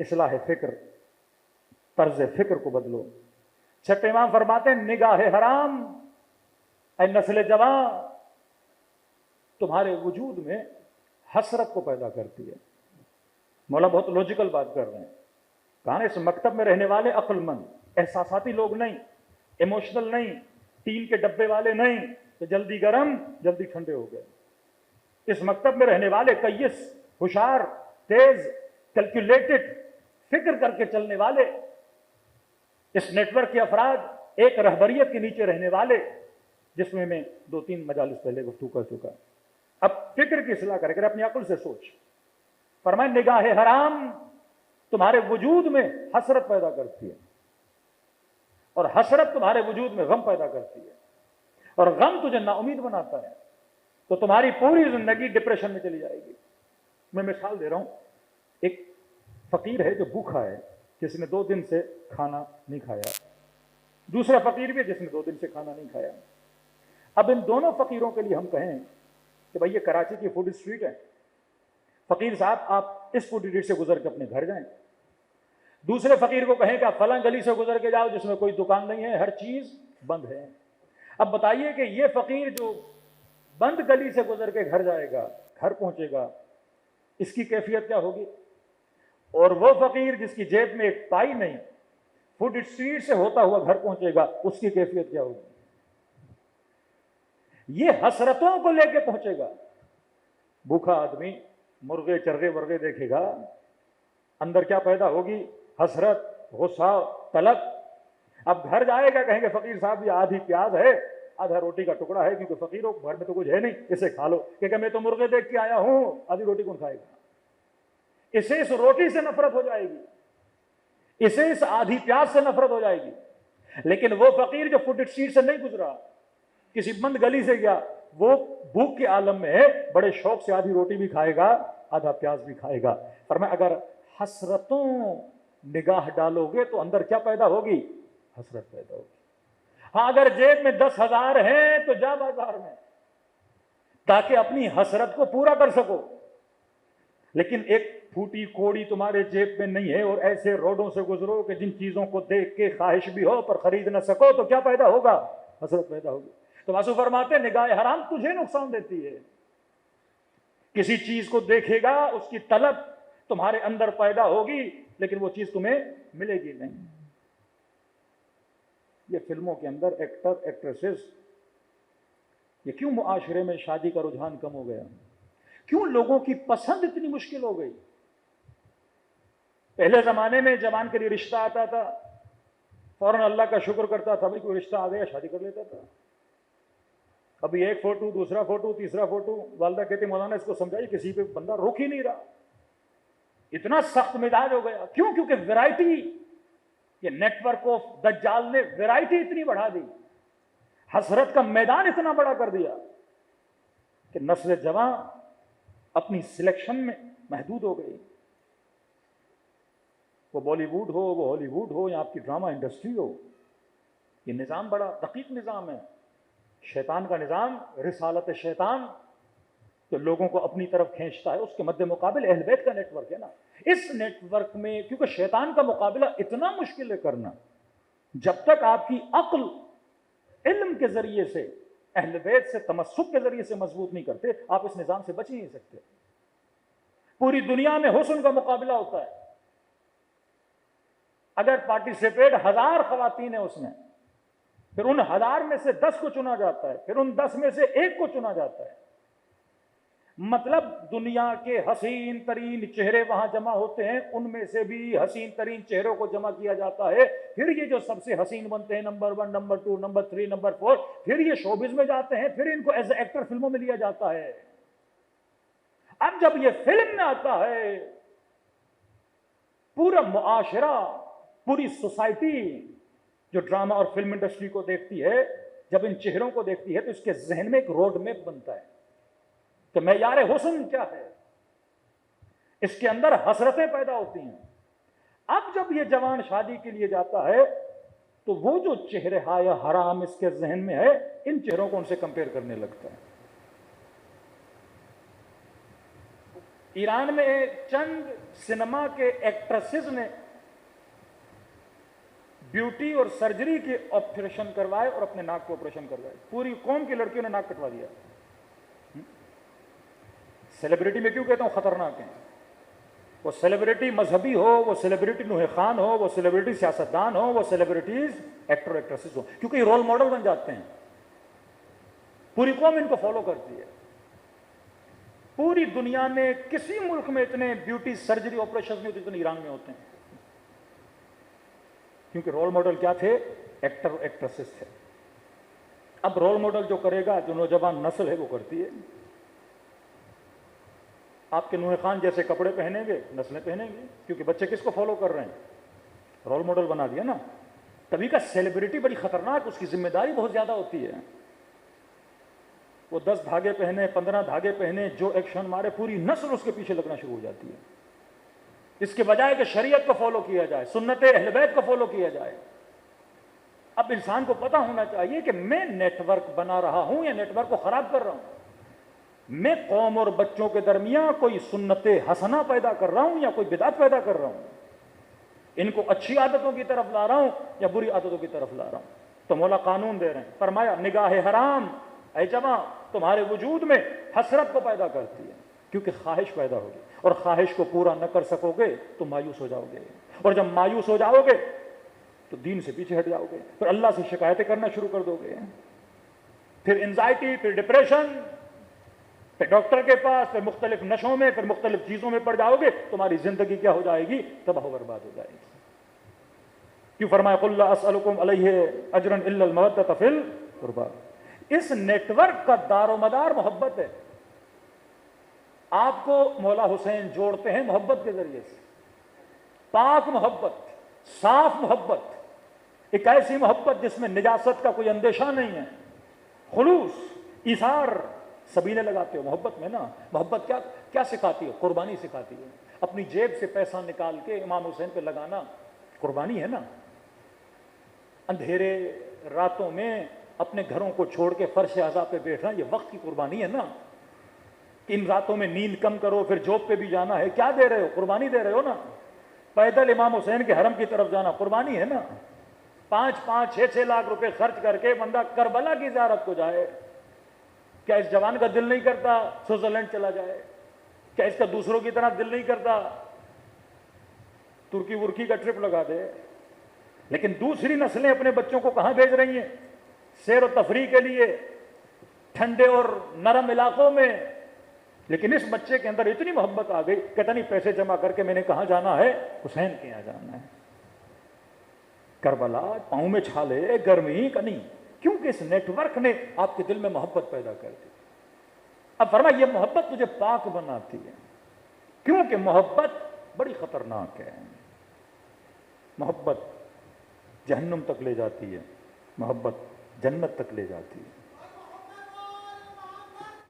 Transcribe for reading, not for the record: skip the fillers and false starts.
اصلاح فکر، طرز فکر کو بدلو۔ چھٹے امام فرماتے ہیں نگاہ حرام اے نسل جوان تمہارے وجود میں حسرت کو پیدا کرتی ہے۔ مولا بہت لوجیکل بات کر رہے ہیں، کہا نا اس مکتب میں رہنے والے عقل مند احساساتی لوگ نہیں، ایموشنل نہیں، ٹین کے ڈبے والے نہیں کہ جلدی گرم جلدی ٹھنڈے ہو گئے۔ اس مکتب میں رہنے والے کیس، ہوشیار، تیز، کیلکولیٹڈ، فکر کر کے چلنے والے، اس نیٹ ورک کے افراد ایک رہبریت کے نیچے رہنے والے، جس میں 2-3 مجالس پہلے گفتگو کر چکا۔ اب فکر کی اصلاح کرے اپنی عقل سے سوچ۔ فرمائے نگاہ حرام تمہارے وجود میں حسرت پیدا کرتی ہے، اور حسرت تمہارے وجود میں غم پیدا کرتی ہے، اور غم تجھے نا امید بناتا ہے، تو تمہاری پوری زندگی ڈپریشن میں چلی جائے گی۔ میں مثال دے رہا ہوں، ایک فقیر ہے جو بھوکا ہے، جس نے 2 دن سے کھانا نہیں کھایا، دوسرا فقیر بھی ہے جس نے 2 دن سے کھانا نہیں کھایا۔ اب ان دونوں فقیروں کے لیے ہم کہیں کہ بھائی یہ کراچی کی فوڈ اسٹریٹ ہے، فقیر صاحب آپ اس فوڈ اسٹریٹ سے گزر کے اپنے گھر جائیں۔ دوسرے فقیر کو کہیں کہ آپ فلاں گلی سے گزر کے جاؤ جس میں کوئی دکان نہیں ہے، ہر چیز بند ہے۔ اب بتائیے کہ یہ فقیر جو بند گلی سے گزر کے گھر جائے گا، گھر پہنچے گا، اس کی کیفیت کیا ہوگی؟ اور وہ فقیر جس کی جیب میں ایک پائی نہیں، فوڈ اسٹریٹ سے ہوتا ہوا گھر پہنچے گا، اس کی کیفیت کیا ہوگی؟ یہ حسرتوں کو لے کے پہنچے گا۔ بھوکا آدمی مرغے چرغے ورغے دیکھے گا، اندر کیا پیدا ہوگی؟ حسرت، غصہ، طلب۔ اب گھر جائے گا، کہیں گے فقیر صاحب یہ آدھی پیاز ہے، آدھا روٹی کا ٹکڑا ہے، کیونکہ فقیروں گھر میں تو کچھ ہے نہیں، اسے کھا لو۔ کہ میں تو مرغے دیکھ کے آیا ہوں، آدھی روٹی کون کھائے گا؟ اسے اس روٹی سے نفرت ہو جائے گی، اسے اس آدھی پیاز سے نفرت ہو جائے گی۔ لیکن وہ فقیر جو فوڈ اسٹریٹ سے نہیں گزرا، کسی بند گلی سے گیا، وہ بھوک کے عالم میں ہے، بڑے شوق سے آدھی روٹی بھی کھائے گا، آدھا پیاز بھی کھائے گا۔ فرمایا اگر حسرتوں نگاہ ڈالو گے تو اندر کیا پیدا ہوگی؟ حسرت پیدا ہوگی۔ ہاں اگر جیب میں 10,000 ہیں تو جا بازار میں، تاکہ اپنی حسرت کو پورا کر سکو۔ لیکن ایک پھوٹی کوڑی تمہارے جیب میں نہیں ہے، اور ایسے روڈوں سے گزرو کہ جن چیزوں کو دیکھ کے خواہش بھی ہو پر خرید نہ سکو، تو کیا پیدا ہوگا؟ حسرت پیدا ہوگی۔ تو واسو فرماتے ہیں نگاہ حرام تجھے نقصان دیتی ہے۔ کسی چیز کو دیکھے گا، اس کی طلب تمہارے اندر پیدا ہوگی، لیکن وہ چیز تمہیں ملے گی نہیں۔ یہ فلموں کے اندر ایکٹر ایکٹریسز، یہ کیوں معاشرے میں شادی کا رجحان کم ہو گیا؟ کیوں لوگوں کی پسند اتنی مشکل ہو گئی؟ پہلے زمانے میں جوان کے لیے رشتہ آتا تھا، فوراً اللہ کا شکر کرتا تھا، بھائی کوئی رشتہ آ گیا، شادی کر لیتا تھا۔ ابھی ایک فوٹو، دوسرا فوٹو، تیسرا فوٹو، والدہ کہتی مولانا اس کو سمجھائیے، کسی پہ بندہ روک ہی نہیں رہا، اتنا سخت مزاج ہو گیا۔ کیوں؟ کیونکہ ویرائٹی، یہ نیٹ ورک آف دجال نے ویرائٹی اتنی بڑھا دی، حسرت کا میدان اتنا بڑا کر دیا کہ نسل جوان اپنی سلیکشن میں محدود ہو گئی۔ وہ بالی ووڈ ہو، وہ ہالی ووڈ ہو، یا آپ کی ڈرامہ انڈسٹری ہو، یہ نظام بڑا دقیق نظام ہے، شیطان کا نظام، رسالت شیطان جو لوگوں کو اپنی طرف کھینچتا ہے۔ اس کے مد مقابل اہل بیت کا نیٹ ورک ہے نا۔ اس نیٹ ورک میں کیونکہ شیطان کا مقابلہ اتنا مشکل ہے کرنا، جب تک آپ کی عقل علم کے ذریعے سے، اہل بیت سے تمسک کے ذریعے سے مضبوط نہیں کرتے، آپ اس نظام سے بچ ہی نہیں سکتے۔ پوری دنیا میں حسن کا مقابلہ ہوتا ہے، اگر پارٹیسپیٹ 1000 خواتین ہیں اس میں، پھر ان 1000 میں سے 10 کو چنا جاتا ہے، پھر ان 10 میں سے 1 کو چنا جاتا ہے۔ مطلب دنیا کے حسین ترین چہرے وہاں جمع ہوتے ہیں، ان میں سے بھی حسین ترین چہروں کو جمع کیا جاتا ہے، پھر یہ جو سب سے حسین بنتے ہیں، نمبر 1، نمبر 2، نمبر 3، نمبر 4، پھر یہ شوبز میں جاتے ہیں، پھر ان کو ایز اے ایکٹر فلموں میں لیا جاتا ہے۔ اب جب یہ فلم میں آتا ہے، پورا معاشرہ، پوری سوسائٹی جو ڈرامہ اور فلم انڈسٹری کو دیکھتی ہے، جب ان چہروں کو دیکھتی ہے تو اس کے ذہن میں ایک روڈ میپ بنتا ہے کہ معیار حسن کیا ہے، اس کے اندر حسرتیں پیدا ہوتی ہیں۔ اب جب یہ جوان شادی کے لیے جاتا ہے تو وہ جو چہرے ہائے حرام اس کے ذہن میں ہے، ان چہروں کو ان سے کمپیئر کرنے لگتا ہے۔ ایران میں چند سنیما کے ایکٹریسز نے بیوٹی اور سرجری کے آپریشن کروائے اور اپنے ناک کو آپریشن کروائے. پوری قوم کی لڑکیوں نے ناک کٹوا دیا. سیلیبریٹی میں کیوں کہتا ہوں خطرناک ہیں؟ وہ سیلیبریٹی مذہبی ہو، وہ سیلیبریٹی نوح خان ہو، وہ سیلیبریٹی سیاستدان ہو، وہ سیلیبریٹیز ایکٹر ایکٹریسز ہو، کیونکہ یہ رول ماڈل بن جاتے ہیں. پوری قوم ان کو فالو کرتی ہے. پوری دنیا میں کسی ملک میں اتنے بیوٹی سرجری آپریشن نہیں ہوتے جتنے ایران میں ہوتے ہیں، کیونکہ رول ماڈل کیا تھے؟ ایکٹر ایکٹریسز تھے. اب رول ماڈل جو کرے گا، جو نوجوان نسل ہے وہ کرتی ہے. آپ کے نوح خان جیسے کپڑے پہنیں گے، نسلیں پہنیں گے، کیونکہ بچے کس کو فالو کر رہے ہیں؟ رول ماڈل بنا دیا نا. تبھی کا سیلیبریٹی بڑی خطرناک، اس کی ذمہ داری بہت زیادہ ہوتی ہے. وہ 10 دھاگے پہنے، 15 دھاگے پہنے، جو ایکشن مارے پوری نسل اس کے پیچھے لگنا شروع ہو جاتی ہے. اس کے بجائے کہ شریعت کو فالو کیا جائے، سنت اہل بیت کو فالو کیا جائے. اب انسان کو پتہ ہونا چاہیے کہ میں نیٹ ورک بنا رہا ہوں یا نیٹ ورک کو خراب کر رہا ہوں. میں قوم اور بچوں کے درمیان کوئی سنت حسنہ پیدا کر رہا ہوں یا کوئی بدعت پیدا کر رہا ہوں. ان کو اچھی عادتوں کی طرف لا رہا ہوں یا بری عادتوں کی طرف لا رہا ہوں. تو مولا قانون دے رہے ہیں، فرمایا نگاہ حرام اے جماع تمہارے وجود میں حسرت کو پیدا کرتی ہے، کیونکہ خواہش پیدا ہوگی، اور خواہش کو پورا نہ کر سکو گے تو مایوس ہو جاؤ گے، اور جب مایوس ہو جاؤ گے تو دین سے پیچھے ہٹ جاؤ گے، پھر اللہ سے شکایتیں کرنا شروع کر دو گے، پھر انزائٹی، پھر ڈپریشن، پھر ڈاکٹر کے پاس، پھر مختلف نشوں میں، پھر مختلف چیزوں میں پڑ جاؤ گے. تمہاری زندگی کیا ہو جائے گی؟ تباہ و برباد ہو جائے گی. کیوں فرمایا قل لا اسألکم علیہ اجرا الا المودۃ فی القربى. اس نیٹ ورک کا دار و مدار محبت ہے. آپ کو مولا حسین جوڑتے ہیں محبت کے ذریعے سے. پاک محبت، صاف محبت، ایک ایسی محبت جس میں نجاست کا کوئی اندیشہ نہیں ہے، خلوص، ایثار. سبیلے لگاتے ہو محبت میں نا. محبت کیا سکھاتی ہے؟ قربانی سکھاتی ہے. اپنی جیب سے پیسہ نکال کے امام حسین پہ لگانا قربانی ہے نا. اندھیرے راتوں میں اپنے گھروں کو چھوڑ کے فرش عزا پہ بیٹھنا یہ وقت کی قربانی ہے نا. ان راتوں میں نیند کم کرو، پھر جاب پہ بھی جانا ہے. کیا دے رہے ہو؟ قربانی دے رہے ہو نا. پیدل امام حسین کے حرم کی طرف جانا قربانی ہے نا. 5-5 6-6 لاکھ روپے خرچ کر کے بندہ کربلا کی زیارت کو جائے. کیا اس جوان کا دل نہیں کرتا سوئٹزرلینڈ چلا جائے؟ کیا اس کا دوسروں کی طرح دل نہیں کرتا ترکی ورکی کا ٹرپ لگا دے؟ لیکن دوسری نسلیں اپنے بچوں کو کہاں بھیج رہی ہیں؟ سیر و تفریح کے لیے ٹھنڈے اور نرم علاقوں میں. لیکن اس بچے کے اندر اتنی محبت آ گئی، کہتا نہیں پیسے جمع کر کے میں نے کہاں جانا ہے؟ حسین کے یہاں جانا ہے. کربلا پاؤں میں چھالے، گرمی کا نہیں، کیونکہ اس نیٹ ورک نے آپ کے دل میں محبت پیدا کر دی. اب فرمایا یہ محبت تجھے پاک بناتی ہے، کیونکہ محبت بڑی خطرناک ہے. محبت جہنم تک لے جاتی ہے، محبت جنت تک لے جاتی ہے.